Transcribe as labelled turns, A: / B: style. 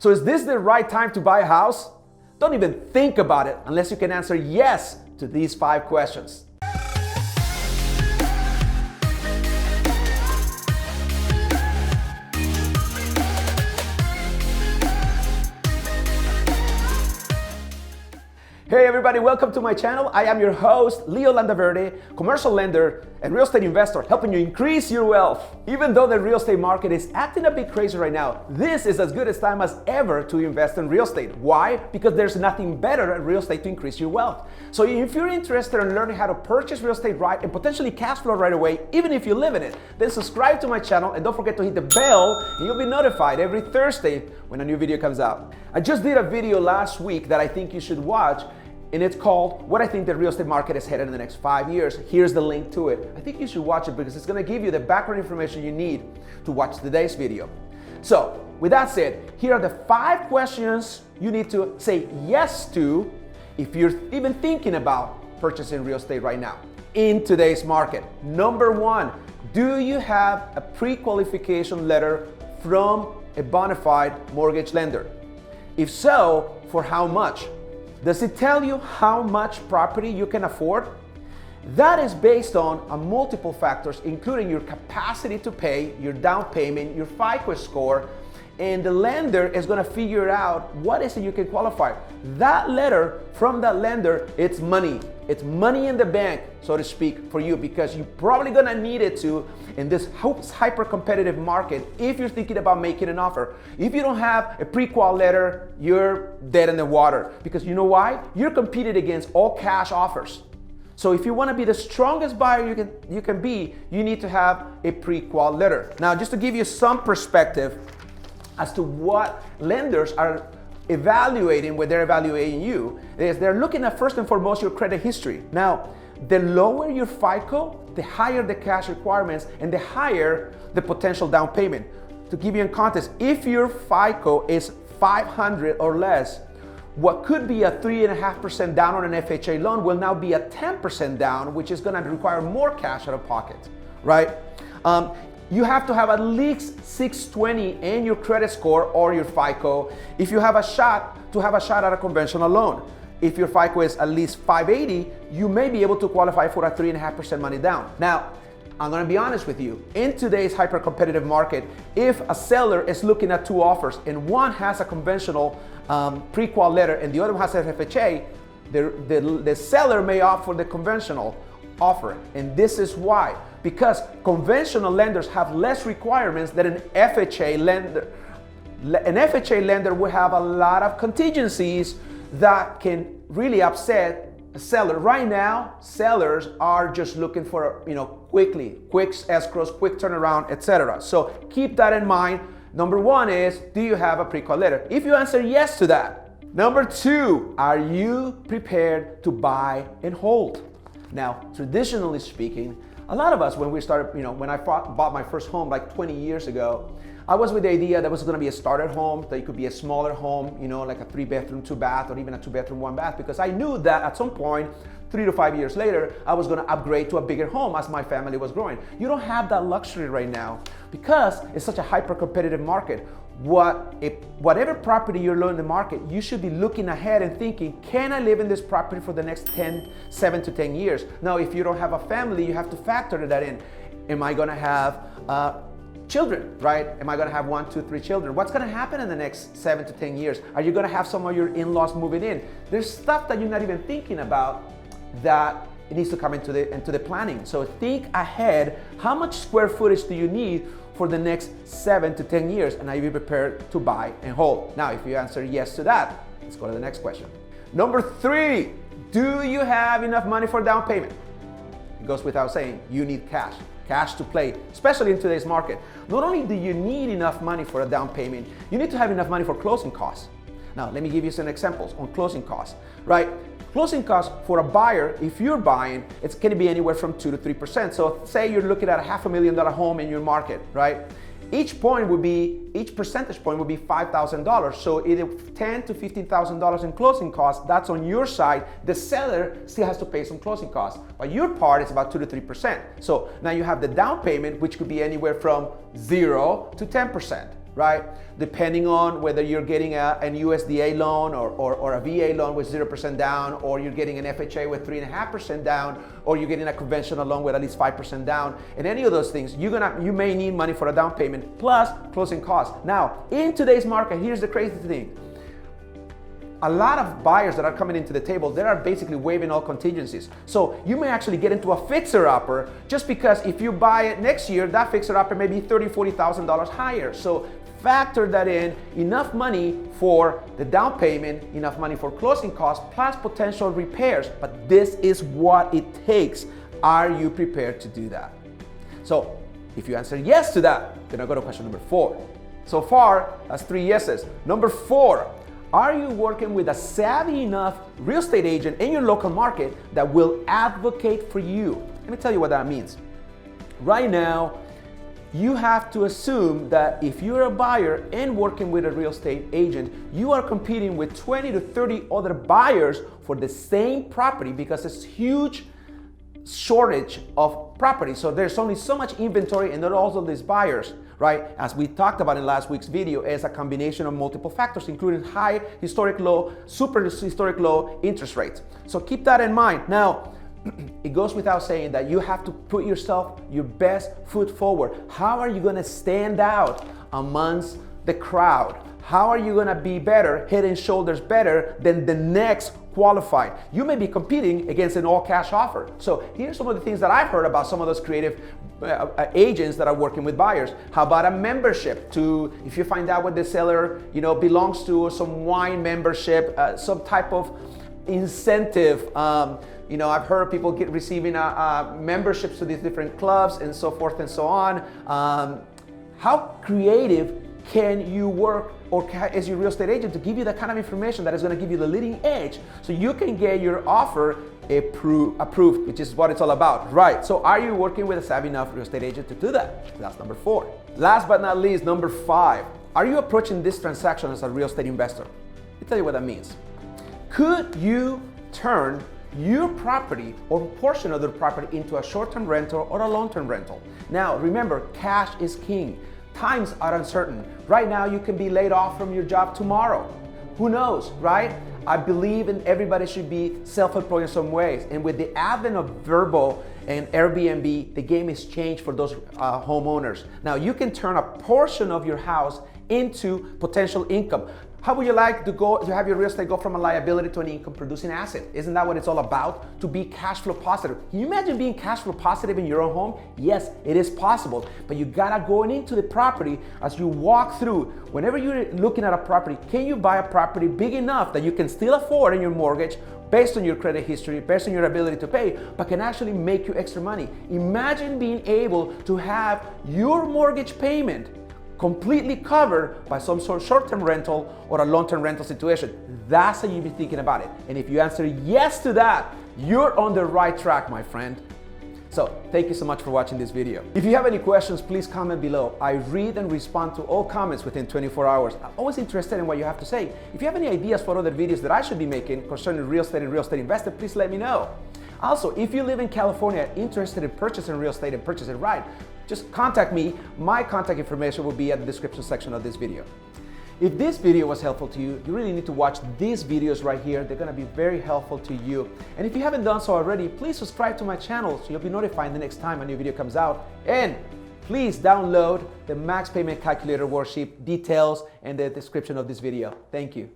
A: So is this the right time to buy a house? Don't even think about it unless you can answer yes to these 5 questions. Hey everybody, welcome to my channel. I am your host, Leo Landaverde, commercial lender and real estate investor, helping you increase your wealth. Even though the real estate market is acting a bit crazy right now, this is as good a time as ever to invest in real estate. Why? Because there's nothing better than real estate to increase your wealth. So if you're interested in learning how to purchase real estate right and potentially cash flow right away, even if you live in it, then subscribe to my channel and don't forget to hit the bell and you'll be notified every Thursday when a new video comes out. I just did a video last week that I think you should watch, and it's called What I Think the Real Estate Market is Headed in the Next 5 Years. Here's the link to it. I think you should watch it because it's gonna give you the background information you need to watch today's video. So, with that said, here are the 5 questions you need to say yes to if you're even thinking about purchasing real estate right now in today's market. Number 1, do you have a pre-qualification letter from a bona fide mortgage lender? If so, for how much? Does it tell you how much property you can afford? That is based on multiple factors, including your capacity to pay, your down payment, your FICO score, and the lender is going to figure out what is it you can qualify. That letter from that lender, it's money. It's money in the bank, so to speak, for you, because you're probably going to need it to in this hyper-competitive market if you're thinking about making an offer. If you don't have a pre-qual letter, you're dead in the water. Because you know why? You're competing against all cash offers. So if you want to be the strongest buyer you can be, you need to have a pre-qual letter. Now, just to give you some perspective as to what lenders are evaluating when they're evaluating you, is they're looking at first and foremost your credit history. Now, the lower your FICO, the higher the cash requirements and the higher the potential down payment. To give you in context, if your FICO is 500 or less, what could be a 3.5% down on an FHA loan will now be a 10% down, which is going to require more cash out of pocket, right? You have to have at least 620 in your credit score or your FICO if you have a shot at a conventional loan. If your FICO is at least 580, you may be able to qualify for a 3.5% money down. Now, I'm gonna be honest with you. In today's hyper-competitive market, if a seller is looking at 2 offers and one has a conventional pre-qual letter and the other one has an FHA, the seller may opt for the conventional offer. And this is why. Because conventional lenders have less requirements than an FHA lender. An FHA lender will have a lot of contingencies that can really upset a seller. Right now, sellers are just looking for, quick escrows, quick turnaround, etc. So keep that in mind. Number 1 is, do you have a pre-qual letter? If you answer yes to that. Number 2, are you prepared to buy and hold? Now, traditionally speaking, a lot of us, when we started, when I bought my first home like 20 years ago, I was with the idea that it was going to be a starter home, that it could be a smaller home, like a 3-bedroom, 2-bath, or even a 2-bedroom, 1-bath, because I knew that at some point, 3 to 5 years later, I was going to upgrade to a bigger home as my family was growing. You don't have that luxury right now because it's such a hyper-competitive market. Whatever property you're in the market, you should be looking ahead and thinking, can I live in this property for the next 7 to 10 years? Now, if you don't have a family, you have to factor that in. Am I gonna have children, right? Am I gonna have 1, 2, 3 children? What's gonna happen in the next 7 to 10 years? Are you gonna have some of your in-laws moving in? There's stuff that you're not even thinking about that it needs to come into the planning. So think ahead, how much square footage do you need for the next 7 to 10 years, and are you prepared to buy and hold? Now, if you answer yes to that, let's go to the next question. Number 3, do you have enough money for down payment? It goes without saying, you need cash to play, especially in today's market. Not only do you need enough money for a down payment, you need to have enough money for closing costs. Now, let me give you some examples on closing costs, right? Closing costs for a buyer, if you're buying, it's going to be anywhere from 2 to 3%. So say you're looking at a $500,000 home in your market, right? Each percentage point would be $5,000. So either $10,000 to $15,000 in closing costs, that's on your side. The seller still has to pay some closing costs, but your part is about 2 to 3%. So now you have the down payment, which could be anywhere from 0 to 10%. right? Depending on whether you're getting an USDA loan or a VA loan with 0% down, or you're getting an FHA with 3.5% down, or you're getting a conventional loan with at least 5% down. And any of those things, you may need money for a down payment plus closing costs. Now, in today's market, here's the crazy thing. A lot of buyers that are coming into the table, they are basically waiving all contingencies. So you may actually get into a fixer-upper just because if you buy it next year, that fixer-upper may be $30,000, $40,000 higher. So factor that in, enough money for the down payment, enough money for closing costs, plus potential repairs. But this is what it takes. Are you prepared to do that? So if you answer yes to that, then I go to question number 4. So far, that's 3 yeses. Number 4. Are you working with a savvy enough real estate agent in your local market that will advocate for you? Let me tell you what that means. Right now, you have to assume that if you're a buyer and working with a real estate agent, you are competing with 20 to 30 other buyers for the same property because it's huge shortage of property. So there's only so much inventory, and there are also these buyers, right? As we talked about in last week's video, is a combination of multiple factors, including high historic low, super historic low interest rates. So keep that in mind. Now, it goes without saying that you have to put yourself, your best foot forward. How are you going to stand out amongst the crowd? How are you going to be better, head and shoulders better than the next qualified? You may be competing against an all-cash offer. So here's some of the things that I've heard about some of those creative agents that are working with buyers. How about a membership to, if you find out what the seller, belongs to, or some wine membership, some type of incentive. I've heard people receiving memberships to these different clubs and so forth and so on. How creative can you work, or as your real estate agent, to give you that kind of information that is going to give you the leading edge so you can get your offer approved, which is what it's all about, right? So are you working with a savvy enough real estate agent to do that? That's number 4. Last but not least, number 5. Are you approaching this transaction as a real estate investor? Let me tell you what that means. Could you turn your property or portion of the property into a short-term rental or a long-term rental? Now, remember, cash is king. Times are uncertain. Right now, you can be laid off from your job tomorrow. Who knows, right? I believe in everybody should be self-employed in some ways. And with the advent of Vrbo and Airbnb, the game has changed for those homeowners. Now, you can turn a portion of your house into potential income. How would you like to have your real estate go from a liability to an income producing asset? Isn't that what it's all about? To be cash flow positive. Can you imagine being cash flow positive in your own home? Yes, it is possible. But you gotta go into the property as you walk through. Whenever you're looking at a property, can you buy a property big enough that you can still afford in your mortgage based on your credit history, based on your ability to pay, but can actually make you extra money? Imagine being able to have your mortgage payment completely covered by some sort of short-term rental or a long-term rental situation. That's how you be thinking about it. And if you answer yes to that, you're on the right track, my friend. So thank you so much for watching this video. If you have any questions, please comment below. I read and respond to all comments within 24 hours. I'm always interested in what you have to say. If you have any ideas for other videos that I should be making concerning real estate and real estate investing, please let me know. Also, if you live in California, interested in purchasing real estate and purchase it right, just contact me. My contact information will be at the description section of this video. If this video was helpful to you, you really need to watch these videos right here. They're gonna be very helpful to you. And if you haven't done so already, please subscribe to my channel so you'll be notified the next time a new video comes out. And please download the Max Payment Calculator worksheet, details in the description of this video. Thank you.